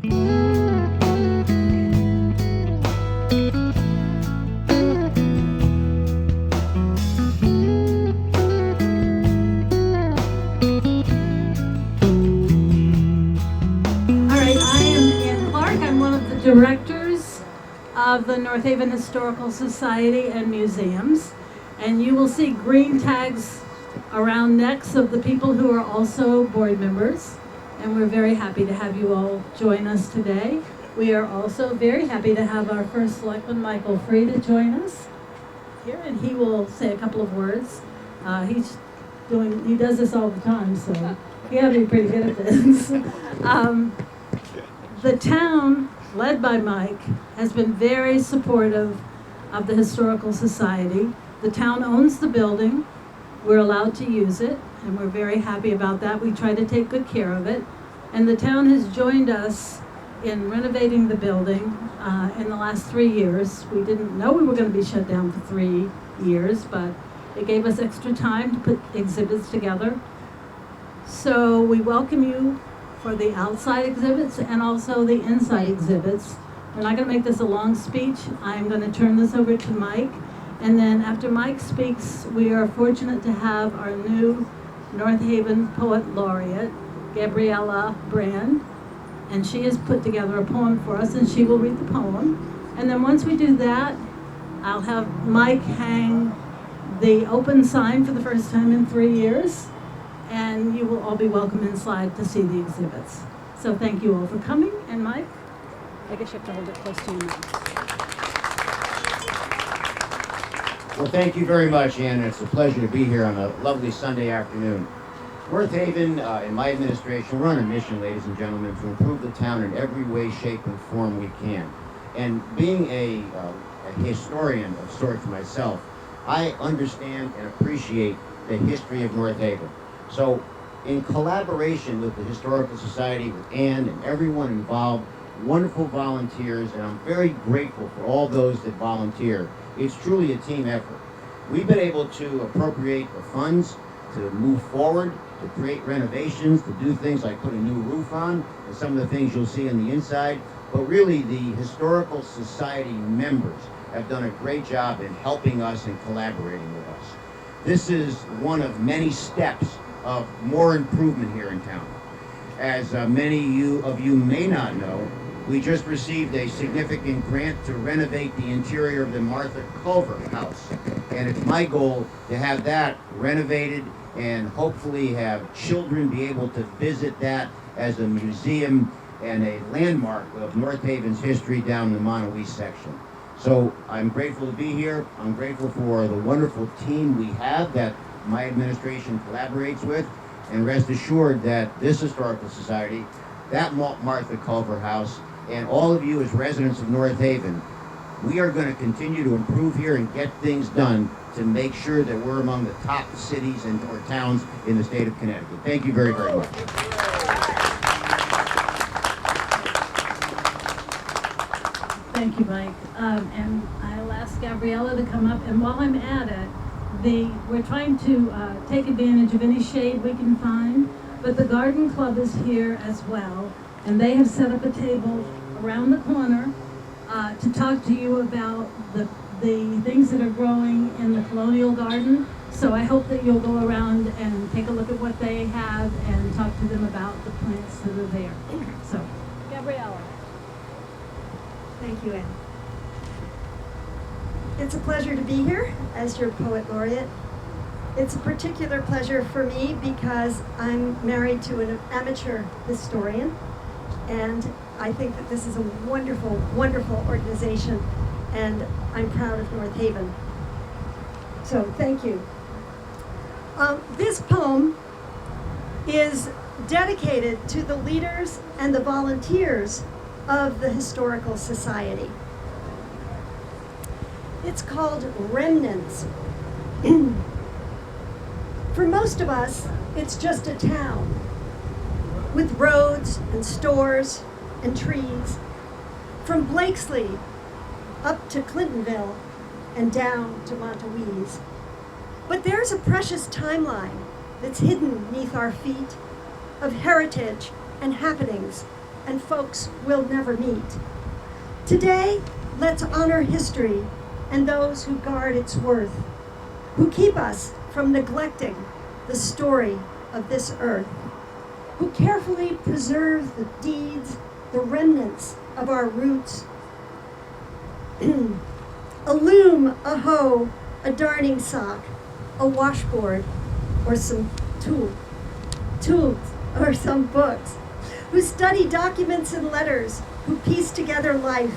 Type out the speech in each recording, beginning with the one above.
Directors of the North Haven Historical Society and Museums, and you will see green tags around necks of the people who are also board members, and we're very happy to have you all join us today. We are also very happy to have our first selectman, Michael Frieda, join us here, and he will say a couple of words. He does this all the time, so you got to be pretty good at this. The town, led by Mike, has been very supportive of the Historical Society. The town owns the building. We're allowed to use it, and we're very happy about that. We try to take good care of it. And the town has joined us in renovating the building in the last 3 years. We didn't know we were going to be shut down for 3 years, but it gave us extra time to put exhibits together. So we welcome you for the outside exhibits and also the inside exhibits. We're not going to make this a long speech. I'm going to turn this over to Mike. And then after Mike speaks, we are fortunate to have our new North Haven Poet Laureate, Gabriella Brand. And she has put together a poem for us, and she will read the poem. And then once we do that, I'll have Mike hang the open sign for the first time in 3 years. And you will all be welcome inside to see the exhibits. So thank you all for coming. And Mike, I guess you have to hold it close to you now. Well, thank you very much, Ann. It's a pleasure to be here on a lovely Sunday afternoon. North Haven, in my administration, we're on a mission, ladies and gentlemen, to improve the town in every way, shape, and form we can. And being a historian of sorts myself, I understand and appreciate the history of North Haven. So, in collaboration with the Historical Society, with Ann and everyone involved, wonderful volunteers, and I'm very grateful for all those that volunteer. It's truly a team effort. We've been able to appropriate the funds to move forward, to create renovations, to do things like put a new roof on, and some of the things you'll see on the inside. But really, the Historical Society members have done a great job in helping us and collaborating with us. This is one of many steps of more improvement here in town. As many of you may not know, we just received a significant grant to renovate the interior of the Martha Culver House. And it's my goal to have that renovated and hopefully have children be able to visit that as a museum and a landmark of North Haven's history down in the Monowee section. So I'm grateful to be here. I'm grateful for the wonderful team we have that my administration collaborates with, and rest assured that this Historical Society, that Martha Culver House, and all of you as residents of North Haven, we are going to continue to improve here and get things done to make sure that we're among the top cities and or towns in the state of Connecticut. Thank you very, very much. Thank you, Mike. And I'll ask Gabriella to come up, and while I'm at it, we're trying to take advantage of any shade we can find, but the garden club is here as well, and they have set up a table around the corner to talk to you about the things that are growing in the colonial garden. So I hope that you'll go around and take a look at what they have and talk to them about the plants that are there. So, Gabriella. Thank you, Ann. It's a pleasure to be here as your Poet Laureate. It's a particular pleasure for me because I'm married to an amateur historian, and I think that this is a wonderful, wonderful organization, and I'm proud of North Haven. So thank you. This poem is dedicated to the leaders and the volunteers of the Historical Society. It's called Remnants. For most of us, it's just a town with roads and stores and trees, from Blakesley up to Clintonville and down to Montowese. But there's a precious timeline that's hidden beneath our feet of heritage and happenings and folks we'll never meet. Today, let's honor history and those who guard its worth, who keep us from neglecting the story of this earth, who carefully preserve the deeds, the remnants of our roots. A loom, a hoe, a darning sock, a washboard, or some tools, or some books, who study documents and letters, who piece together life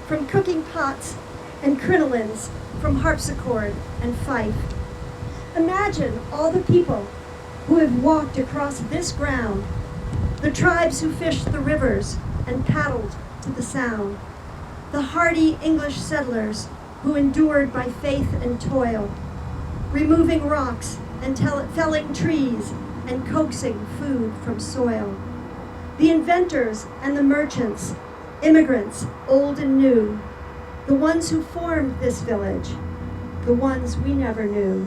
from cooking pots and crinolines, from harpsichord and fife. Imagine all the people who have walked across this ground, the tribes who fished the rivers and paddled to the sound, the hardy English settlers who endured by faith and toil, removing rocks and felling trees and coaxing food from soil. The inventors and the merchants, immigrants, old and new, the ones who formed this village, the ones we never knew.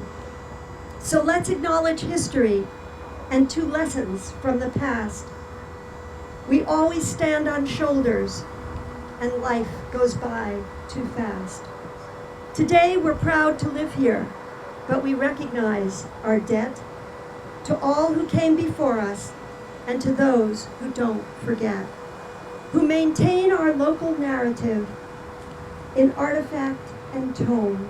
So let's acknowledge history and 2 lessons from the past. We always stand on shoulders, and life goes by too fast. Today we're proud to live here, but we recognize our debt to all who came before us and to those who don't forget, who maintain our local narrative in artifact and tone,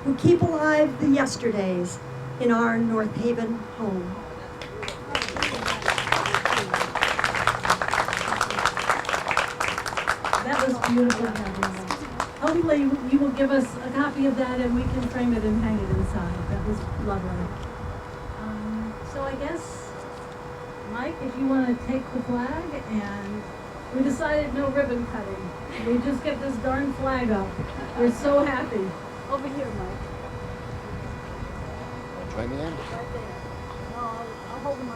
who keep alive the yesterdays in our North Haven home. That was beautiful, Heather. Hopefully you will give us a copy of that and we can frame it and hang it inside. That was lovely. So I guess, Mike, if you want to take the flag, and we decided no ribbon cutting. We just get this darn flag up. We're so happy. Over here, Mike. Join me in. Right there. No, I'll hold the mic.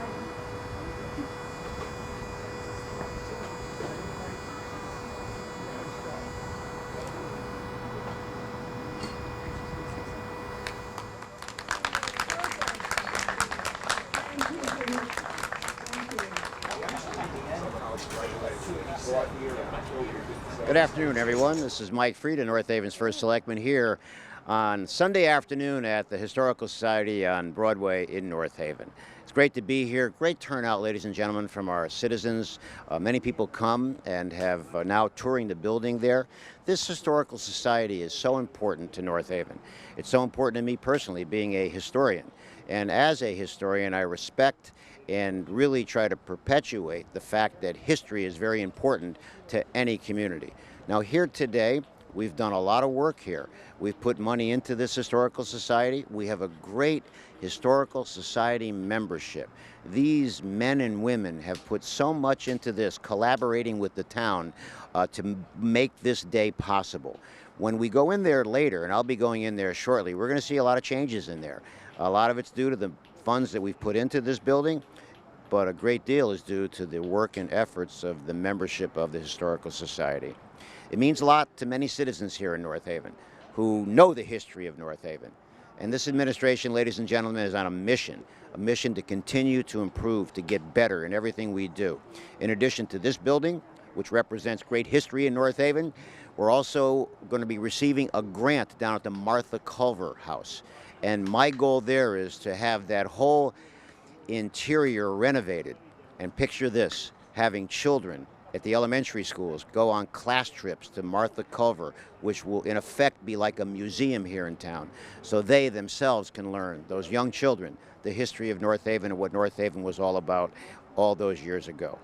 Good afternoon, everyone. This is Mike Frieda, North Haven's first selectman, here on Sunday afternoon at the Historical Society on Broadway in North Haven. It's great to be here. Great turnout, ladies and gentlemen, from our citizens. Many people come and have now touring the building there. This Historical Society is so important to North Haven. It's so important to me personally, being a historian. And as a historian, I respect and really try to perpetuate the fact that history is very important to any community. Now, here today, we've done a lot of work here. We've put money into this Historical Society. We have a great Historical Society membership. These men and women have put so much into this, collaborating with the town to make this day possible. When we go in there later, and I'll be going in there shortly, we're going to see a lot of changes in there. A lot of it's due to the funds that we've put into this building, but a great deal is due to the work and efforts of the membership of the Historical Society. It means a lot to many citizens here in North Haven who know the history of North Haven. And this administration, ladies and gentlemen, is on a mission to continue to improve, to get better in everything we do. In addition to this building, which represents great history in North Haven, we're also going to be receiving a grant down at the Martha Culver House. And my goal there is to have that whole interior renovated. And picture this, having children at the elementary schools go on class trips to Martha Culver, which will in effect be like a museum here in town, so they themselves can learn, those young children, the history of North Haven and what North Haven was all about all those years ago.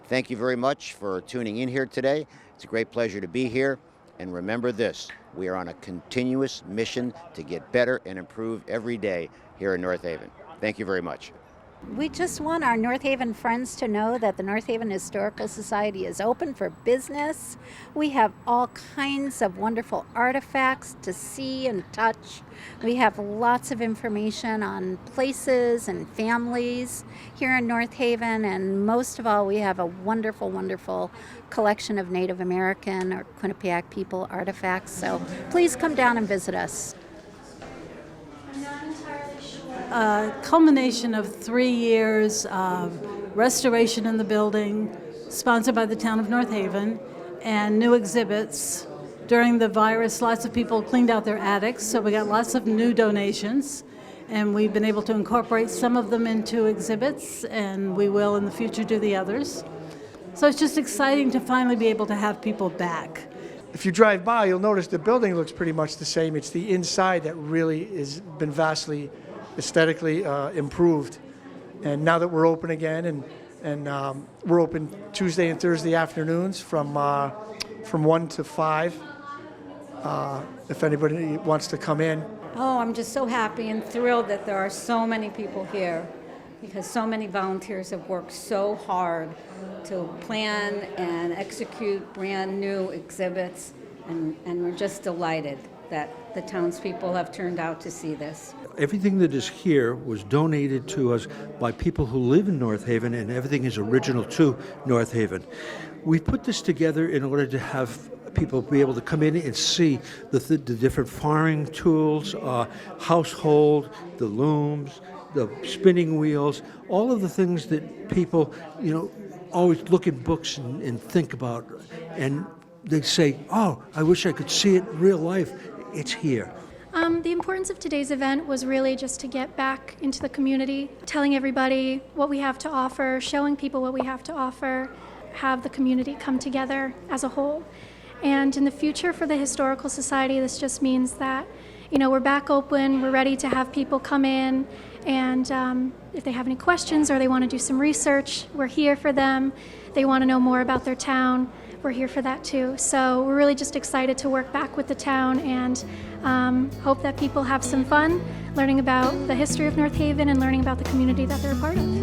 Thank you very much for tuning in here today. It's a great pleasure to be here. And remember this, we are on a continuous mission to get better and improve every day here in North Haven. Thank you very much. We just want our North Haven friends to know that the North Haven Historical Society is open for business. We have all kinds of wonderful artifacts to see and touch. We have lots of information on places and families here in North Haven, and most of all, we have a wonderful, wonderful collection of Native American or Quinnipiac people artifacts. So please come down and visit us. Culmination of 3 years of restoration in the building, sponsored by the town of North Haven, and new exhibits. During the virus, lots of people cleaned out their attics, so we got lots of new donations, and we've been able to incorporate some of them into exhibits, and we will in the future do the others. So it's just exciting to finally be able to have people back. If you drive by, you'll notice the building looks pretty much the same. It's the inside that really has been vastly aesthetically improved. And now that we're open again, and we're open Tuesday and Thursday afternoons from 1 to 5, if anybody wants to come in. Oh, I'm just so happy and thrilled that there are so many people here, because so many volunteers have worked so hard to plan and execute brand new exhibits, and we're just delighted that the townspeople have turned out to see this. Everything that is here was donated to us by people who live in North Haven, and everything is original to North Haven. We put this together in order to have people be able to come in and see the different farming tools, household, the looms, the spinning wheels, all of the things that people, always look in books and think about, and they say, oh, I wish I could see it in real life. It's here. The importance of today's event was really just to get back into the community, telling everybody what we have to offer, showing people what we have to offer, have the community come together as a whole. And in the future for the Historical Society, this just means that, we're back open, we're ready to have people come in, and if they have any questions or they want to do some research, we're here for them. They want to know more about their town, we're here for that too. So we're really just excited to work back with the town, and hope that people have some fun learning about the history of North Haven and learning about the community that they're a part of.